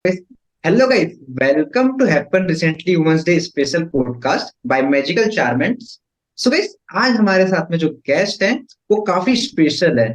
Hello guys, welcome to Happen Recently Women's Day special podcast by Magical Charmants. So guys, आज हमारे साथ में जो गेस्ट हैं वो काफी स्पेशल है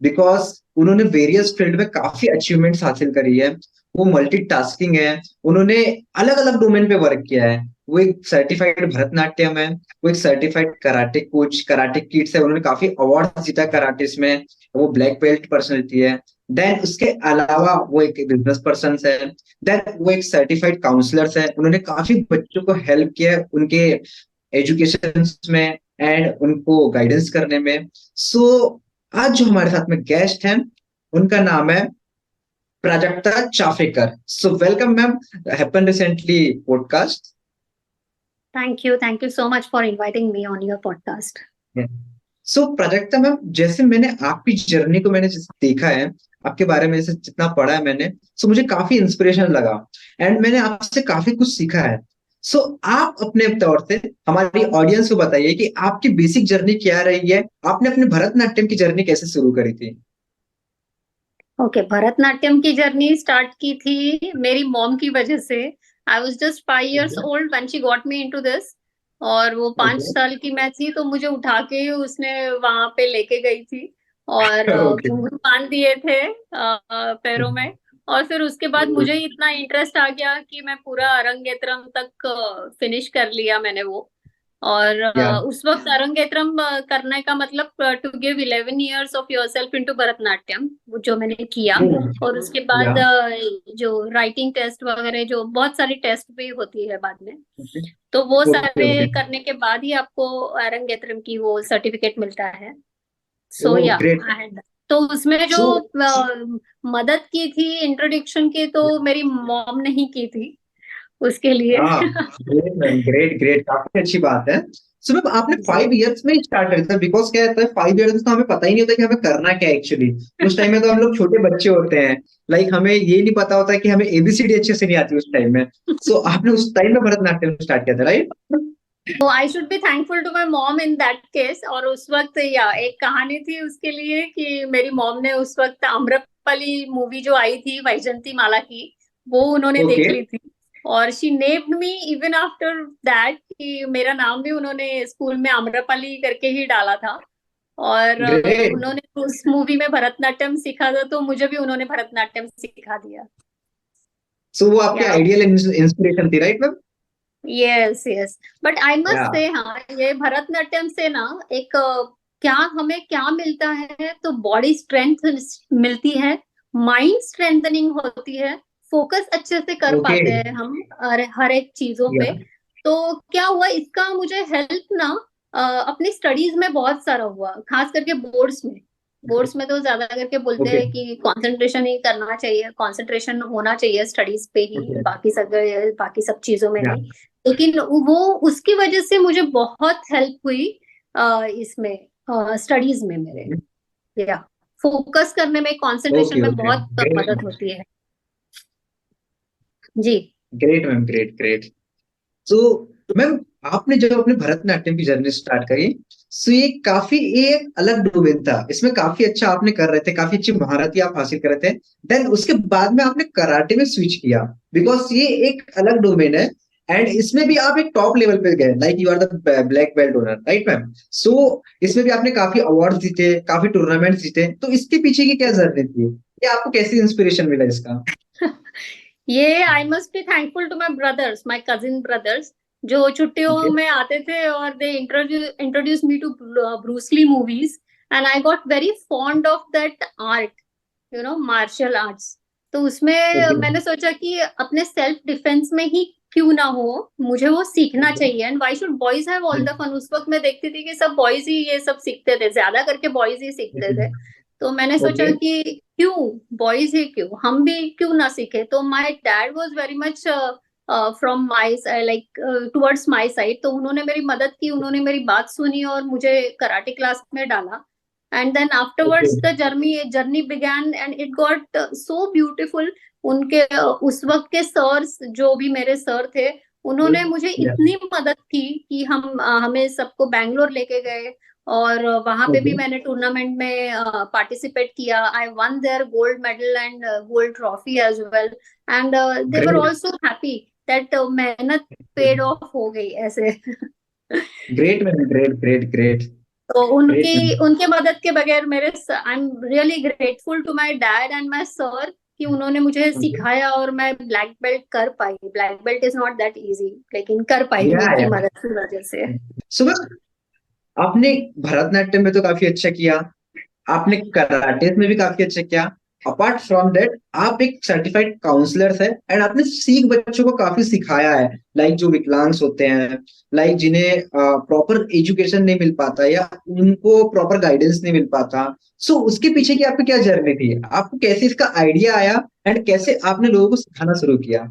बिकॉज उन्होंने वेरियस फील्ड में काफी अचीवमेंट्स हासिल करी है। वो मल्टीटास्किंग है, उन्होंने अलग अलग डोमेन पे वर्क किया है। वो एक सर्टिफाइड भरतनाट्यम है, वो एक certified karate coach, karate kids है, उन्होंने काफी अवार्ड जीता कराटेस में। वो ब्लैक बेल्ट पर्सनैलिटी है। देन उसके अलावा वो एक बिजनेस पर्सन है। देन वो एक सर्टिफाइड काउंसलर है, उन्होंने काफी बच्चों को हेल्प किया है उनके एजुकेशन में एंड उनको गाइडेंस करने में। सो आज जो हमारे साथ में गेस्ट हैं उनका नाम है Prajakta Chaphekar. So welcome ma'am, happen recently podcast. Thank you so much for inviting me on your podcast. So Prajakta ma'am, जैसे मैंने आपकी जर्नी को मैंने देखा है, आपके बारे में जैसे जितना पढ़ा है मैंने, सो मुझे काफी इंस्पिरेशन लगा एंड मैंने आपसे काफी कुछ सीखा है। सो आप अपने तौर से हमारी ऑडियंस को बताइए कि आपकी बेसिक जर्नी क्या रही है, आपने अपने भरतनाट्यम की जर्नी कैसे शुरू करी थी? ओके, भरतनाट्यम की जर्नी स्टार्ट की थी मेरी मॉम की वजह से। I was just 5 years old when she got me into this। और वो 5 साल की मैं थी तो मुझे उठा के उसने वहां पे लेके गई थी और ओके। घुंघरू बांध दिए थे पैरों में। और फिर उसके बाद मुझे इतना इंटरेस्ट आ गया कि मैं पूरा अरंगेत्रम तक फिनिश कर लिया मैंने वो। और या उस वक्त अरंगेत्रम करने का मतलब to give 11 years of yourself into Bharatanatyam, जो मैंने किया। और उसके या बाद जो राइटिंग टेस्ट वगैरह, जो बहुत सारी टेस्ट भी होती है बाद में, तो वो ओके सारे ओके। करने के बाद ही आपको अरंगेत्रम की वो सर्टिफिकेट मिलता है। सो या ग्रेट। तो उसमें जो सो मदद की थी इंट्रोडक्शन की, तो मेरी मॉम नहीं की थी उसके लिए। हाँ, ग्रेट मैम, ग्रेट ग्रेट, काफी अच्छी बात है। सो मैम, आपने जी 5 years में स्टार्ट कर दिया बिकॉज क्या होता है 5 years में तो हमें पता ही नहीं होता कि हमें करना क्या है एक्चुअली। उस टाइम में तो हम लोग छोटे बच्चे होते हैं, लाइक हमें ये नहीं पता होता कि हमें एबीसीडी अच्छे से नहीं आती उस टाइम में। सो आपने उस टाइम में भरतनाट्यम स्टार्ट किया था, राइट? तो I should be thankful to my mom in that case. और उस वक्त या एक कहानी थी उसके लिए कि मेरी मॉम ने उस वक्त आम्रपाली मूवी जो आई थी वैजंती माला की, वो उन्होंने ओके। देख ली थी। और she named me even after that, कि मेरा नाम भी उन्होंने स्कूल में आम्रपाली करके ही डाला था। और ग्रेट। उन्होंने उस मूवी में भरतनाट्यम सीखा था, तो मुझे भी उन्होंने भरतनाट्यम सिखा दिया। सो वो आपके या आइडियल इंस्पिरेशन थी, right ma'am? Yes yes, but I must या से, हाँ, ये भरतनाट्यम से ना एक क्या हमें क्या मिलता है, तो बॉडी स्ट्रेंथ मिलती है, माइंड स्ट्रेंथनिंग होती है, फोकस अच्छे से कर ओके। पाते हैं हम हर एक चीजों या पे। तो क्या हुआ इसका मुझे हेल्प ना अपनी स्टडीज में बहुत सारा हुआ, खास करके बोर्ड्स में। बोर्ड्स में तो ज्यादा करके बोलते ओके हैं कि कंसंट्रेशन ही करना चाहिए, कंसंट्रेशन होना चाहिए स्टडीज पे ही, ओके। बाकी सब चीजों में या नहीं। लेकिन वो उसकी वजह से मुझे बहुत हेल्प हुई इसमें, स्टडीज में मेरे, या फोकस करने में, कंसंट्रेशन ओके में ओके। बहुत ग्रेट। मदद होती है। जी ग्रेट मैम, ग्रेट ग्रेट। तो मैम, आपने जब अपने भरतनाट्यम की जर्नी स्टार्ट करी, सो ये काफी एक अलग डोमेन था, इसमें काफी अच्छा आपने कर रहे थे, काफी अच्छी महारत आप हासिल कर रहे थे। देन उसके बाद में आपने कराटे में स्विच किया बिकॉज ये एक अलग डोमेन है एंड इसमें भी आप एक टॉप लेवल पे गए, like you are the black belt owner, right ma'am? So इसमें भी आपने काफी अवार्ड जीते, काफी टूर्नामेंट जीते, तो इसके पीछे की क्या जर्नी थी? ये आपको कैसी इंस्पिरेशन मिला इसका? Yeah I must be thankful to my brothers, my cousin brothers, जो छुट्टियों ओके में आते थे और they introduce me to Bruce Lee movies. And I got very fond of that art, martial arts. तो उसमें ओके मैंने सोचा कि अपने सेल्फ डिफेंस में ही क्यों ना हो, मुझे वो सीखना चाहिए। And why should boys have all the fun. उस वक्त मैं देखती थी कि सब बॉयज ही ये सब सीखते थे, ज्यादा करके बॉयज ही सीखते थे। तो मैंने सोचा ओके कि क्यों बॉयज ही क्यों, हम भी क्यों ना सीखे। तो my dad was very much from my like towards my side, तो उन्होंने मेरी मदद की, उन्होंने मेरी बात सुनी और मुझे कराटे क्लास में डाला। And then okay. Afterwards the journey began and it got so beautiful. उनके उस वक्त के सर्स, जो भी मेरे सर थे, उन्होंने मुझे या इतनी मदद की कि हमें सबको बैंगलोर लेके गए। और वहां पे भी Okay. मैंने टूर्नामेंट में पार्टिसिपेट किया. I won there gold medal and gold trophy as well. And they were Great. Also happy that मेहनत पेड ऑफ हो गई ऐसे. Great, man. Great, great, great. तो Great, उनकी man. उनके मदद के बगैर मेरे I am really grateful to my dad and my sir कि उन्होंने मुझे Okay. सिखाया और मैं ब्लैक बेल्ट कर पाई. Black belt is not that easy, लेकिन कर पाई Yeah, उनकी yeah. मदद की वजह से. सुबह आपने भरतनाट्यम में तो काफी अच्छा किया, आपने कराटे में भी काफी अच्छा किया। अपार्ट फ्रॉम दैट आप एक सर्टिफाइड काउंसलर है एंड आपने सीख बच्चों को काफी सिखाया है, लाइक जो विकलांग्स होते हैं, लाइक जिन्हें प्रॉपर एजुकेशन नहीं मिल पाता या उनको प्रॉपर गाइडेंस नहीं मिल पाता। सो उसके पीछे की आपकी क्या जर्नी थी, आपको कैसे इसका आइडिया आया एंड कैसे आपने लोगों को सिखाना शुरू किया?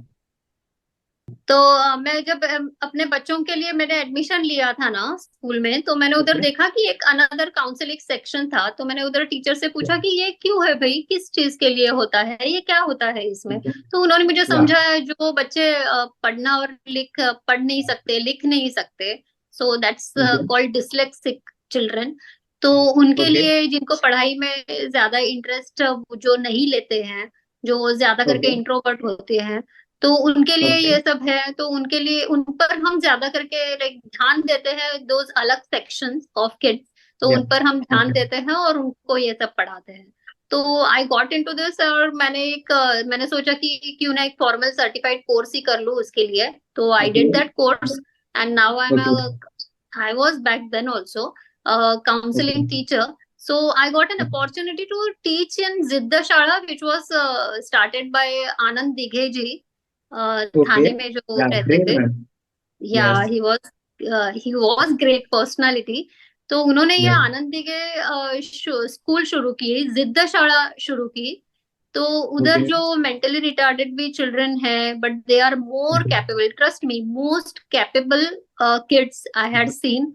तो मैं जब अपने बच्चों के लिए मैंने एडमिशन लिया था ना स्कूल में, तो मैंने उधर ओके। देखा कि एक अनदर काउंसलिंग सेक्शन था. तो मैंने उधर टीचर से पूछा कि ये क्यों है भाई, किस चीज के लिए होता है, ये क्या होता है इसमें. तो उन्होंने मुझे या समझाया जो बच्चे पढ़ना और पढ़ नहीं सकते, लिख नहीं सकते, so that's okay called dyslexic children. तो उनके ओके लिए जिनको पढ़ाई में ज्यादा इंटरेस्ट जो नहीं लेते हैं, जो ज्यादा करके ओके इंट्रोवर्ट होते हैं, तो उनके लिए ओके ये सब है. तो उनके लिए उन पर हम ज्यादा करके लाइक ध्यान देते हैं, दोज अलग सेक्शंस ऑफ किड्स. तो या उन पर हम ध्यान ओके देते हैं और उनको ये सब पढ़ाते हैं. तो आई गॉट इनटू दिस और मैंने सोचा कि क्यों ना एक फॉर्मल सर्टिफाइड कोर्स ही कर लूँ उसके लिए. तो I okay did that course and now okay I was back then also okay counseling teacher. So I got an opportunity to teach in Zidda Shala, which was started by Anand Dighe ji, okay Thane में जो या रहते great थे. Man. Yeah yes. He was great personality. तो उन्होंने ये या Anand Dighe school शुरू की, जिद्दशाला शुरू की. तो उधर ओके जो मेंटली रिटार्डेड भी चिल्ड्रन है, but they are more capable, trust me, most capable kids I had seen.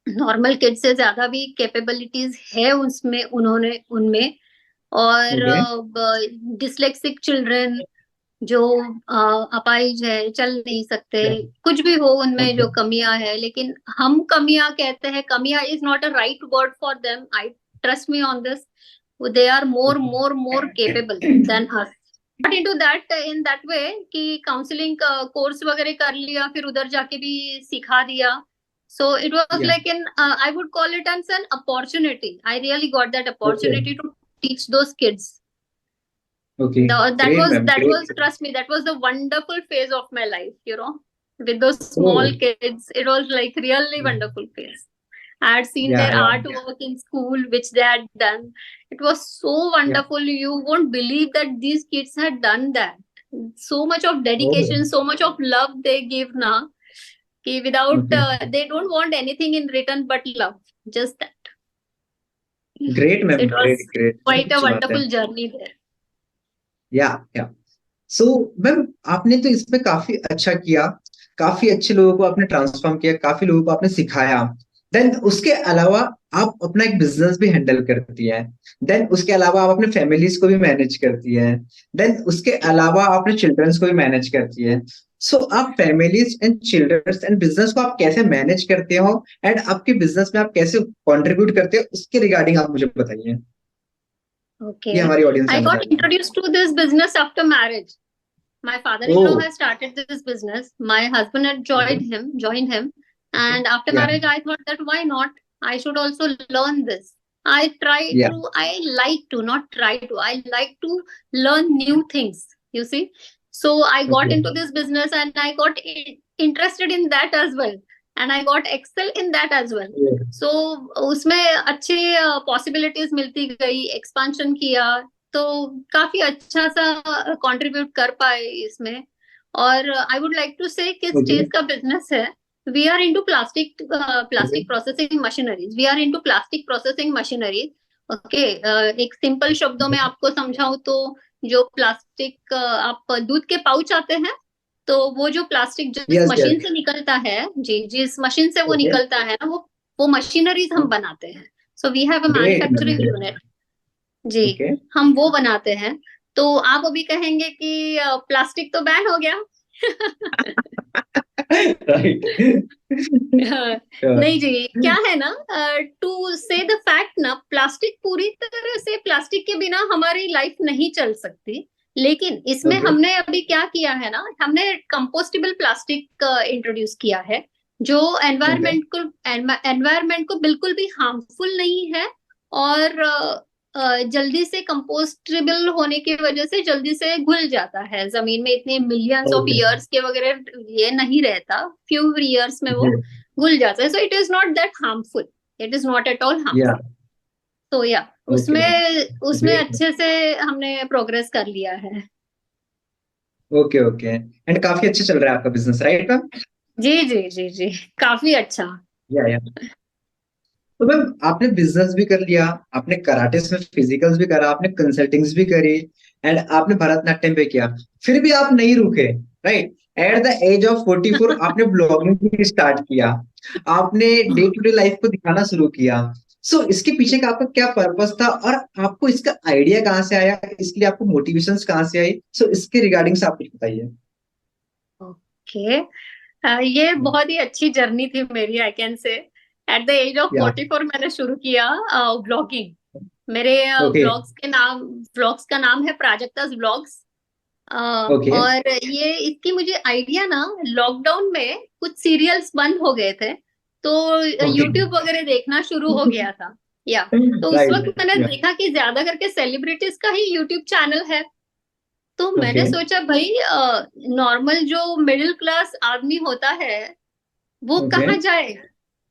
Normal kid से ज्यादा भी कैपेबिलिटीज है उसमें, उन्होंने उनमें. और ओके डिसलेक्सिक चिल्ड्रन जो अपाहिज है, चल नहीं सकते, कुछ भी हो उनमें ओके जो कमियां है, लेकिन हम कमियां कहते हैं, कमियां is not a right word for them. I trust me on this. They are more more more capable than us. But into that in that way कि काउंसलिंग कोर्स वगैरह कर लिया, फिर उधर जाके भी सिखा दिया. So it was या like I would call it as an opportunity. I really got that okay opportunity to teach those kids. Okay That great was ma'am that was great. trust me, that was the wonderful phase of my life, with those oh small kids. It was like really wonderful phase. I had seen या their या artwork in school, which they had done. It was so या wonderful. You won't believe that these kids had done that. So much of oh dedication, so much of love they give now. Without, okay they don't want anything in return but love. Just that. Great So ma'am it was great great, बहुत quite a अच्छी बात है। wonderful journey there. या so ma'am आपने तो इसमें काफी अच्छा किया, काफी अच्छे लोगों को आपने ट्रांसफॉर्म किया, काफी लोगों को आपने सिखाया। देन उसके अलावा आप अपना एक बिजनेस भी हैंडल करती हैं। देन उसके अलावा आप अपने फैमिलीज को भी मैनेज करती हैं। देन उसके अलावा आप अपने चिल्ड्रंस को भी मैनेज करती हैं। सो आप families and children's and business को आप कैसे मैनेज करते हो एंड आपके बिजनेस में आप कैसे कंट्रीब्यूट करते हो, उसके रिगार्डिंग आप मुझे बताइए, ये Okay. हमारी ऑडियंस I जानना got चाहती है। introduced to this business after marriage. My oh father-in-law has started this business. My husband had joined him. And after या marriage, I thought that why not? I should also learn this. या I like to, not try to, I like to learn new things, you see. So I got okay into this business and I got interested in that as well. And I got excel in that as well. So उसमें अच्छे possibilities मिलती गई, expansion किया, तो काफी अच्छा सा contribute कर पाए इसमें. और आई वुड लाइक टू से किस ओके चीज का बिजनेस है. We are into plastic processing machineries. We are into plastic processing machineries. Okay. एक सिंपल शब्दों में आपको समझाऊं तो, जो प्लास्टिक आप दूध के पाउच आते हैं, तो वो जो प्लास्टिक जिस यस मशीन यस से निकलता है, जी, जिस मशीन से वो ओके निकलता है ना, वो मशीनरीज हम बनाते हैं. So we have a great ma'am manufacturing great. Unit. जी, ओके हम वो बनाते हैं. तो आप अभी कहेंगे कि प्लास्टिक तो बैन हो गया. राइट। नहीं जी, क्या है ना, टू से द फैक्ट ना, प्लास्टिक पूरी तरह से, प्लास्टिक के बिना हमारी लाइफ नहीं चल सकती। लेकिन इसमें ओके। हमने अभी क्या किया है ना, हमने कंपोस्टेबल प्लास्टिक इंट्रोड्यूस किया है, जो ओके। एनवायरमेंट को बिल्कुल भी हार्मफुल नहीं है, और जल्दी से कंपोस्टेबल होने की वजह से जल्दी से घुल जाता है जमीन में, इतने मिलियंस ऑफ ओके। ईयर्स के वगैरह ये नहीं रहता, फ्यू ईयर्स में वो घुल जाता है। So it is not that harmful, it is not at all या। हार्मफुल। तो या ओके। उसमें उसमें ग्रेट। अच्छे से हमने प्रोग्रेस कर लिया है। ओके ओके, एंड काफी अच्छा चल रहा है आपका बिजनेस, राइट मैम? जी जी जी जी, काफी अच्छा। या। तो मैम आपने बिजनेस भी कर लिया, आपने कराटेस में फिजिकल्स भी करा, आपने कंसल्टिंग्स भी करी, एंड आपने भरतनाट्यम पे किया, फिर भी आप नहीं रुके, right? At the age of 44 आपने ब्लॉगिंग भी स्टार्ट किया, आपने डे टू डे लाइफ को दिखाना शुरू किया। सो इसके पीछे का आपका क्या पर्पस था, और आपको इसका आइडिया कहाँ से आया, इसके लिए आपको मोटिवेशन कहाँ से आई? सो इसके रिगार्डिंग से आप कुछ बताइए। ओके, ये बहुत ही अच्छी जर्नी थी मेरी, I can say. At the age of yeah. 44 मैंने शुरू किया ब्लॉगिंग। मेरे ओके। व्लॉग्स का नाम है प्राजक्ता's व्लॉग्स। ओके। और ये इसकी मुझे आइडिया ना, लॉकडाउन में कुछ सीरियल्स बंद हो गए थे, तो ओके। यूट्यूब वगैरह देखना शुरू हो गया था। या तो उस राइट। वक्त मैंने या। देखा कि ज्यादा करके सेलिब्रिटीज का ही यूट्यूब चैनल है। तो ओके। मैंने सोचा भाई, नॉर्मल जो मिडिल क्लास आदमी होता है वो ओके। कहाँ जाए।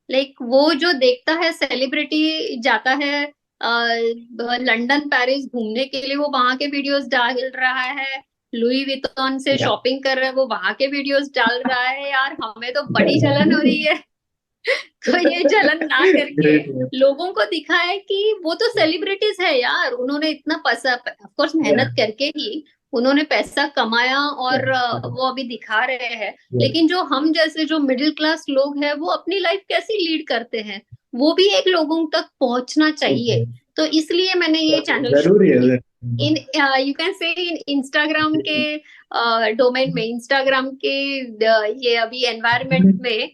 लाइक वो जो देखता है सेलिब्रिटी जाता है लंदन पेरिस घूमने के लिए, वो वहां के वीडियोस डाल रहा है, लुई वितौन से या। शॉपिंग कर रहा है वो वहां के वीडियोस डाल रहा है, यार हमें तो बड़ी जलन हो रही है। तो ये जलन ना करके ग्रेट। लोगों को दिखाए कि वो तो सेलिब्रिटीज है यार, उन्होंने इतना पैसा, ऑफ कोर्स या। मेहनत करके ही उन्होंने पैसा कमाया, और वो अभी दिखा रहे हैं। लेकिन जो हम जैसे जो मिडिल क्लास लोग हैं वो अपनी लाइफ कैसी लीड करते हैं, वो भी एक लोगों तक पहुंचना चाहिए। ओके। तो इसलिए मैंने ये चैनल शुरू जरूरी है की। जरूरी इन you can say in Instagram के डोमेन में, इंस्टाग्राम के ये अभी एनवायरनमेंट है। में,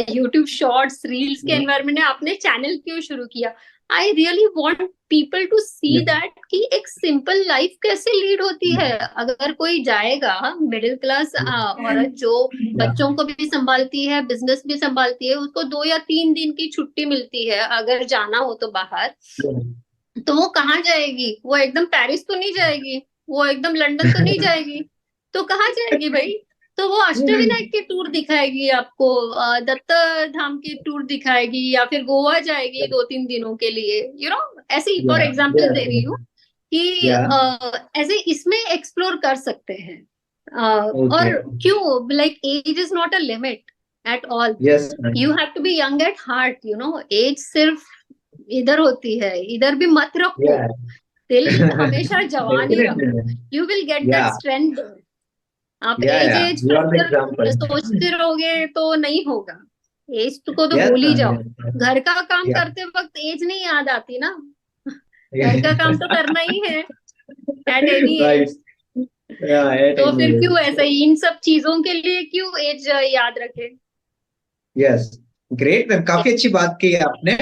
यूट्यूब शॉर्ट्स रील्स के एनवायरनमेंट में आपने चैनल क्यों शुरू किया? I really want people to see that कि एक सिंपल लाइफ कैसे लीड होती है। अगर कोई जाएगा मिडिल क्लास औरत जो या। बच्चों को भी संभालती है, बिजनेस भी संभालती है, उसको 2 या 3 दिन की छुट्टी मिलती है अगर जाना हो तो बाहर, तो वो कहाँ जाएगी? वो एकदम पेरिस तो नहीं जाएगी, वो एकदम लंदन तो नहीं जाएगी, तो कहाँ जाएगी भाई? तो वो अष्टविनायक की टूर दिखाएगी आपको, दत्त धाम की टूर दिखाएगी, या फिर गोवा जाएगी 2-3 दिनों के लिए, ऐसे ही या। फॉर एग्जाम्पल दे रही हूँ कि या। ऐसे इसमें एक्सप्लोर कर सकते हैं। ओके। और क्यों, like age is not a limit at all. Yes. You have to be young at heart, age सिर्फ इधर होती है, इधर भी मत रखो, या। दिल हमेशा जवान ही रखो। Definitely. You will get that yeah. Strength. आप yeah. Age yeah. Age you are the factor example. सोचते रहोगे तो नहीं होगा। एज को तो यस भूल ही जाओ। मैम। घर का काम या। करते वक्त एज नहीं याद आती ना। घर का काम तो करना ही है एट एनी राइट। एज। या, एट तो एनी फिर क्यों एज। ऐसा ही, इन सब चीजों के लिए क्यों एज याद रखे? यस। ग्रेट मैम, काफी अच्छी बात की है आपने,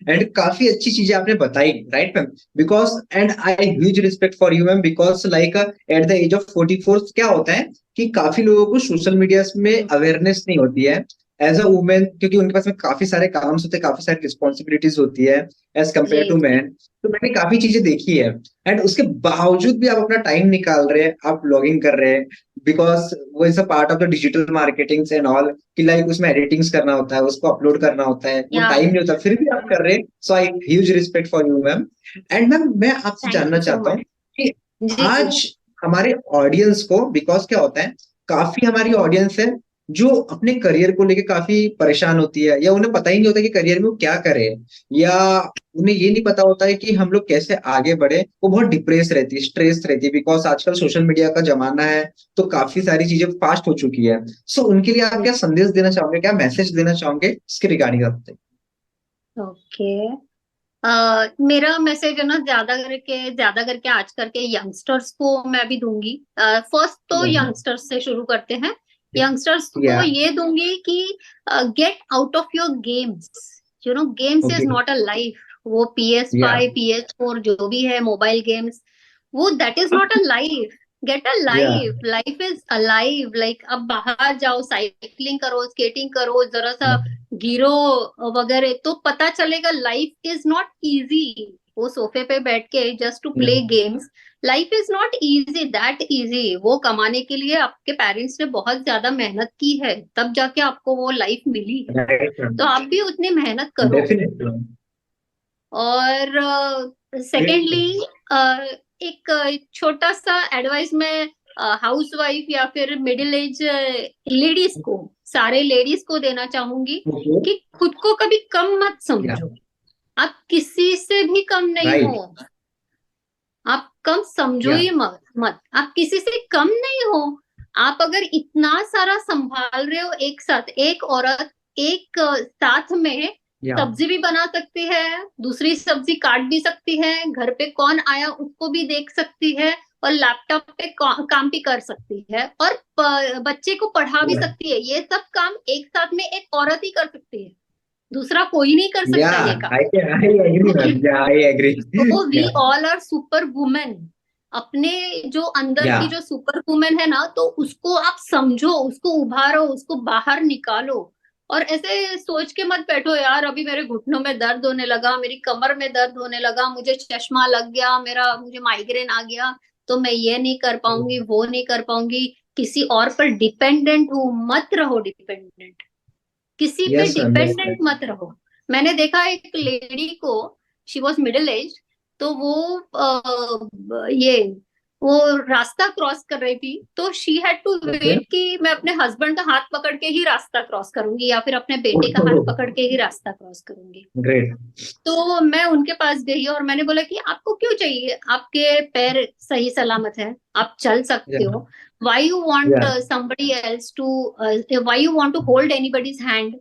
एंड काफी अच्छी चीजें आपने बताई, right ma'am? Because and I huge respect for you ma'am, because like at the age of 44 क्या होता है कि काफी लोगों को सोशल मीडिया में अवेयरनेस नहीं होती है एज अ वुमेन, क्योंकि उनके पास में काफी सारे काम होते हैं, काफी सारी रिस्पॉन्सिबिलिटीज होती है एज जी कम्पेयर टू जी मैन। तो मैंने काफी चीजें देखी है, एंड उसके बावजूद भी आप अपना टाइम निकाल रहे हैं, आप ब्लॉगिंग कर रहे हैं, बिकॉज वो is a part of the digital marketing and all, कि लाइक उसमें एडिटिंग्स करना होता है, उसको अपलोड करना होता है, वो या टाइम नहीं होता, फिर भी आप कर रहे हैं। So I huge respect for you ma'am. And ma'am मैं आपसे थैंक जानना यू सो चाहता हूँ मच। कि जी जी आज हमारे ऑडियंस को, बिकॉज क्या होता है, काफी हमारी ऑडियंस है जो अपने करियर को लेके काफी परेशान होती है, या उन्हें पता ही नहीं होता कि करियर में वो क्या करे, या उन्हें ये नहीं पता होता है कि हम लोग कैसे आगे बढ़े, वो बहुत डिप्रेस रहती है, स्ट्रेस रहती है, बिकॉज आजकल सोशल मीडिया का जमाना है, तो काफी सारी चीजें फास्ट हो चुकी है। सो उनके लिए आप क्या संदेश देना चाहोगे, क्या मैसेज देना चाहोगे इसके रिगार्डिंग आप बताइए। ओके। मेरा मैसेज है ना, ज्यादा करके आज करके यंगस्टर्स को मैं भी दूंगी। फर्स्ट तो यंगस्टर्स से शुरू करते हैं यंगस्टर्स को Yeah. ये दूंगी कि get out of your games, you know, games is Okay. Not a life. वो PS5 Yeah. PS4 जो भी है मोबाइल गेम्स, वो that is not a life. Get a Yeah. Life, life is alive. Like अब बाहर जाओ, cycling करो, skating करो, जरा सा गिरो वगैरह, तो पता चलेगा लाइफ इज नॉट इजी। वो सोफे पे बैठ के just to play games, life is not easy, that easy. वो कमाने के लिए आपके पेरेंट्स ने बहुत ज्यादा मेहनत की है, तब जाके आपको वो लाइफ मिली है। Right. तो आप भी उतनी मेहनत करो। Definitely. और सेकेंडली, एक छोटा सा एडवाइस मैं हाउस वाइफ या फिर मिडिल एज लेडीज को, सारे लेडीज को देना चाहूंगी Okay. कि खुद को कभी कम मत Yeah. समझो। आप किसी से भी कम नहीं Right. हो, आप कम समझो Yeah. ही मत। आप किसी से कम नहीं हो। आप अगर इतना सारा संभाल रहे हो एक साथ, एक औरत एक साथ में Yeah. सब्जी भी बना सकती है, दूसरी सब्जी काट भी सकती है, घर पे कौन आया उसको भी देख सकती है, और लैपटॉप पे काम भी कर सकती है, और बच्चे को पढ़ा भी Yeah. सकती है। ये सब काम एक साथ में एक औरत ही कर सकती है, दूसरा कोई नहीं कर सकता ये Yeah. काम। I agree, ma'am. Yeah, I agree. तो we Yeah. All are super women. अपने जो अंदर की Yeah. जो सुपर वुमेन है ना, तो उसको आप समझो, उसको उभारो, उसको बाहर निकालो। और ऐसे सोच के मत बैठो यार अभी मेरे घुटनों में दर्द होने लगा, मेरी कमर में दर्द होने लगा, मुझे चश्मा लग गया, मुझे माइग्रेन आ गया, तो मैं ये नहीं कर पाऊंगी, वो नहीं कर पाऊंगी। किसी और पर डिपेंडेंट हो मत रहो, डिपेंडेंट किसी पे Yes, ma'am. Yes, dependent ma'am. मत रहो। मैंने देखा एक लेडी को, शी वॉज मिडिल एज, तो वो रास्ता क्रॉस कर रही थी, तो she had to Okay. Wait कि मैं अपने हस्बैंड का हाथ पकड़ के ही रास्ता क्रॉस करूंगी, या फिर अपने बेटे का हाथ पकड़ के ही रास्ता क्रॉस करूंगी। Great. तो मैं उनके पास गई और मैंने बोला कि आपको क्यों चाहिए, आपके पैर सही सलामत है, आप चल सकते Yeah. हो, why you want Yeah. somebody else to why you want to hold anybody's hand.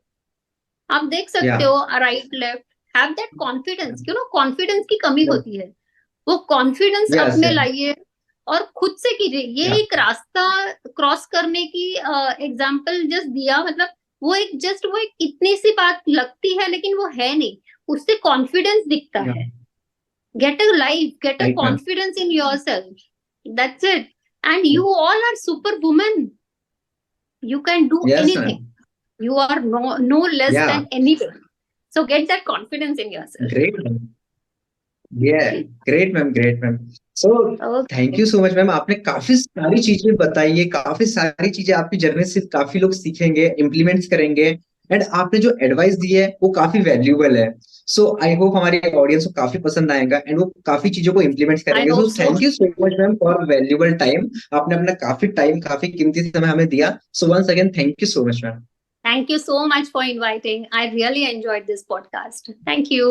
आप देख सकते Yeah. हो right left, have that confidence. क्यों ना, कॉन्फिडेंस की कमी Yeah. होती है, वो कॉन्फिडेंस Yes. अपने Yeah. लाइए और खुद से कीजिए। ये Yeah. एक रास्ता क्रॉस करने की एग्जाम्पल जस्ट दिया, मतलब वो एक इतनी सी बात लगती है, लेकिन वो है नहीं, उससे कॉन्फिडेंस दिखता Yeah. है। Get a life, get a Right, ma'am. Confidence in yourself, that's it. And you all are super women, you can do Yes, anything, ma'am. you are no less Yeah. than anything, so get that confidence in yourself. Great, ma'am. Yeah. Great, ma'am. Great, ma'am. So, thank Okay. You so much ma'am, आपने काफी सारी चीजें बताई है, काफी सारी चीजें आपकी जर्नी से काफी लोग सीखेंगे, इम्प्लीमेंट्स करेंगे, एंड आपने जो एडवाइस दी है वो काफी वैल्यूएबल है। सो आई होप हमारी ऑडियंस को काफी पसंद आएगा एंड वो काफी चीजों को इम्प्लीमेंट I करेंगे। So hope so. Thank you so much ma'am for valuable time. आपने अपना काफी टाइम, काफी कीमती समय हमें दिया। So once again thank you so much ma'am. Thank you so much for inviting. I really enjoyed this podcast. Thank you.